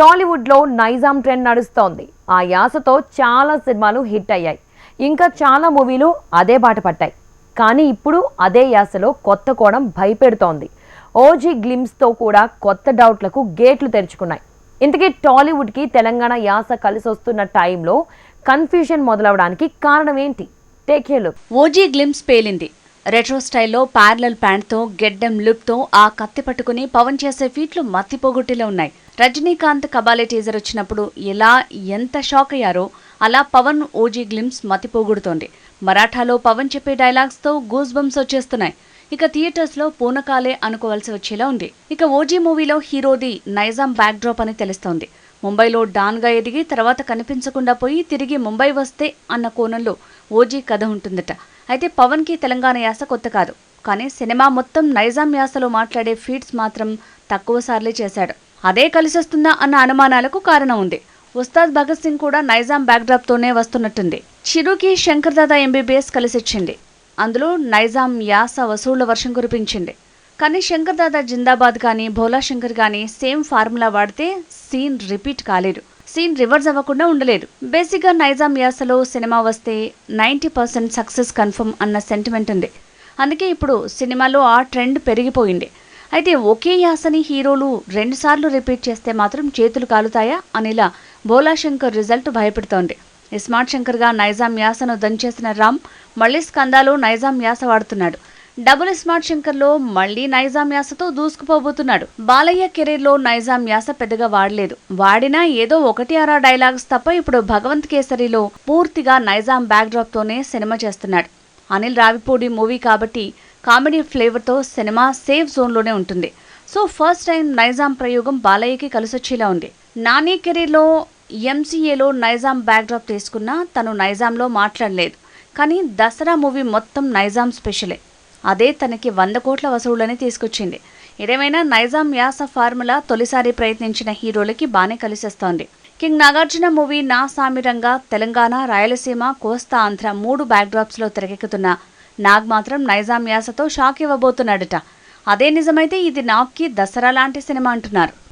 టాలీవుడ్లో నైజాం ట్రెండ్ నడుస్తోంది. ఆ యాసతో చాలా సినిమాలు హిట్ అయ్యాయి. ఇంకా చాలా మూవీలు అదే బాట పట్టాయి. కానీ ఇప్పుడు అదే యాసలో కొత్త కోణం భయపెడుతోంది. ఓజీ గ్లిమ్స్తో కూడా కొత్త డౌట్లకు గేట్లు తెరుచుకున్నాయి. ఇంతకీ టాలీవుడ్కి తెలంగాణ యాస కలిసొస్తున్న టైంలో కన్ఫ్యూజన్ మొదలవడానికి కారణం ఏంటి? Take a look. OG glimpse పేలింది. రెట్రో స్టైల్లో ప్యారలల్ ప్యాంట్తో గెడ్డెం లుక్తో ఆ కత్తి పట్టుకుని పవన్ చేసే ఫీట్లు మత్తిపోగొట్టిలో ఉన్నాయి. రజనీకాంత్ కబాలే టీజర్ వచ్చినప్పుడు ఎంత షాక్ అయ్యారో అలా పవన్ ఓజీ గ్లిమ్స్ మతిపోగొడుతోంది. మరాఠాలో పవన్ చెప్పే డైలాగ్స్తో గూస్ బంప్స్ వచ్చేస్తున్నాయి. ఇక థియేటర్స్లో పూనకాలే అనుకోవాల్సి వచ్చేలా ఉంది. ఇక ఓజీ మూవీలో హీరోది నైజాం బ్యాక్ డ్రాప్ అని తెలుస్తోంది. ముంబైలో డాన్గా ఎదిగి తర్వాత కనిపించకుండా పోయి తిరిగి ముంబై వస్తే అన్న కోణంలో ఓజీ కథ ఉంటుందట. అయితే పవన్కి తెలంగాణ యాస కొత్త కాదు. కానీ సినిమా మొత్తం నైజాం యాసలో మాట్లాడే ఫీట్స్ మాత్రం తక్కువ సార్లే చేశాడు. అదే కలిసొస్తుందా అన్న అనుమానాలకు కారణం ఉంది. ఉస్తాద్ భగత్ సింగ్ కూడా నైజాం బ్యాక్డ్రాప్తోనే వస్తున్నట్టుంది. చిరుకి శంకర్ దాదా ఎంబీబీఎస్ కలిసొచ్చింది. అందులో నైజాం యాస వసూళ్ల వర్షం కురిపించింది. కానీ శంకర్ దాదా జిందాబాద్ కానీ భోలా శంకర్ కానీ సేమ్ ఫార్ములా వాడితే సీన్ రిపీట్ కాలేదు. సీన్ రివర్స్ అవ్వకుండా ఉండలేదు. బేసిక్గా నైజాం యాసలో సినిమా వస్తే 90% సక్సెస్ కన్ఫర్మ్ అన్న సెంటిమెంట్ ఉంది. అందుకే ఇప్పుడు సినిమాలో ఆ ట్రెండ్ పెరిగిపోయింది. అయితే ఒకే యాసని హీరోలు 2 సార్లు రిపీట్ చేస్తే మాత్రం చేతులు కాలుతాయా అనిలా భోలా శంకర్ రిజల్ట్ భయపెడుతోంది. స్మార్ట్ శంకర్గా నైజాం యాసను దంచేసిన రామ్ మళ్లీ స్కందాలో నైజాం యాస వాడుతున్నాడు. డబుల్ స్మార్ట్ శంకర్లో మళ్లీ నైజాం యాసతో దూసుకుపోబోతున్నాడు. బాలయ్య కెరీర్లో నైజాం యాస పెద్దగా వాడలేదు. వాడినా ఏదో 1-6 డైలాగ్స్ తప్ప ఇప్పుడు భగవంత్ కేసరిలో పూర్తిగా నైజాం బ్యాక్డ్రాప్తోనే సినిమా చేస్తున్నాడు. అనిల్ రావిపూడి మూవీ కాబట్టి కామెడీ ఫ్లేవర్తో సినిమా సేఫ్ జోన్లోనే ఉంటుంది. సో ఫస్ట్ టైం నైజాం ప్రయోగం బాలయ్యకి కలిసొచ్చేలా ఉంది. నాని కెరీర్లో ఎంసీఏలో నైజాం బ్యాక్డ్రాప్ తీసుకున్నా తను నైజాంలో మాట్లాడలేదు. కానీ దసరా మూవీ మొత్తం నైజాం స్పెషలే. అదే తనకి 100 కోట్ల వసూళ్లని తీసుకొచ్చింది. ఏదేమైనా నైజాం యాస ఫార్ములా తొలిసారి ప్రయత్నించిన హీరోలకి బానే కలిసొస్తోంది. కింగ్ నాగార్జున మూవీ నా సామిరంగా తెలంగాణ, రాయలసీమ, కోస్తా ఆంధ్ర 3 బ్యాక్డ్రాప్స్లో తెరకెక్కుతున్న నాగ్ మాత్రం నైజాం యాసతో షాక్ ఇవ్వబోతున్నాడట. అదే నిజమైతే ఇది నాగ్కి దసరా లాంటి సినిమా అంటున్నారు.